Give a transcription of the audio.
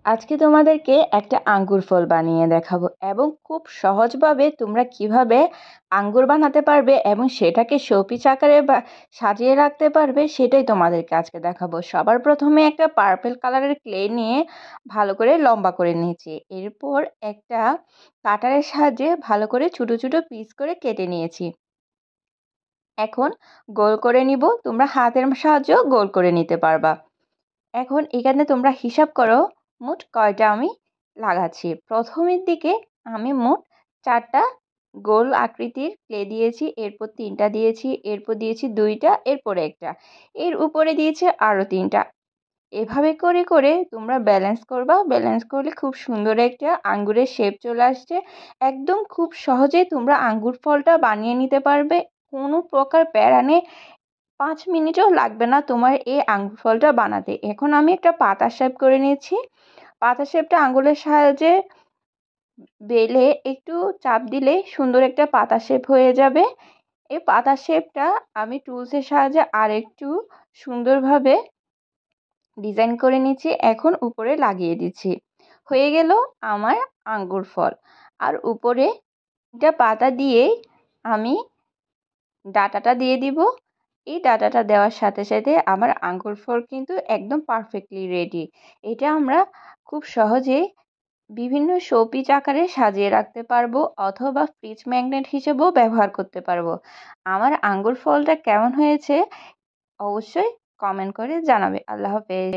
আজকে তোমাদেরকে একটা আঙ্গুর ফল বানিয়ে দেখাবো এবং খুব সহজভাবে তোমরা কিভাবে আঙ্গুর বানাতে পারবে এবং সেটাকে শোপিস আকারে সাজিয়ে রাখতে পারবে সেটাই তোমাদেরকে আজকে দেখাবো। সবার প্রথমে একটা পার্পল কালারের ক্লে নিয়ে ভালো করে লম্বা করে নিয়েছি। এরপর একটা কাটারের সাহায্যে ভালো করে ছোটো ছোটো পিস করে কেটে নিয়েছি। এখন গোল করে নিব, তোমরা হাতের সাহায্যেও গোল করে নিতে পারবা। এখন এখানে তোমরা হিসাব করো মোট কয়টা আমি লাগাচ্ছি। প্রথমের দিকে আমি মোট 4টা গোল আকৃতির ক্লে দিয়েছি, এরপর 3টা দিয়েছি, এরপর দিয়েছি 2টা, এরপরে একটা, এর উপরে দিয়েছি আরও 3টা। এভাবে করে করে তোমরা ব্যালেন্স করবা। ব্যালেন্স করলে খুব সুন্দর একটা আঙ্গুরের শেপ চলে আসছে। একদম খুব সহজেই তোমরা আঙ্গুর ফলটা বানিয়ে নিতে পারবে, কোনো প্রকার প্যারা নেই। 5 মিনিটও লাগবে না তোমার এই আঙ্গুর ফলটা বানাতে। এখন আমি একটা পাতা শেপ করে নিয়েছি। পাতা শেপটা আঙ্গুলের সাহায্যে বেলে একটু চাপ দিলে সুন্দর একটা পাতা শেপ হয়ে যাবে। এই পাতা শেপটা আমি টুলসের সাহায্যে আরেকটু সুন্দরভাবে ডিজাইন করে নিচ্ছি, এখন উপরে লাগিয়ে দিচ্ছি। হয়ে গেল আমার আঙ্গুর ফল। আর উপরে একটা পাতা দিয়ে আমি ডাটাটা দিয়ে দিব। এই ডাটাটা দেওয়ার সাথে সাথে আমার আঙ্গুর ফল কিন্তু একদম পারফেক্টলি রেডি। এটা আমরা খুব সহজেই বিভিন্ন শোপিস আকারে সাজিয়ে রাখতে পারবো অথবা ফ্রিজ ম্যাগনেট হিসেবেও ব্যবহার করতে পারবো। আমার আঙ্গুর ফলটা কেমন হয়েছে অবশ্যই কমেন্ট করে জানাবে। আল্লাহ হাফেজ।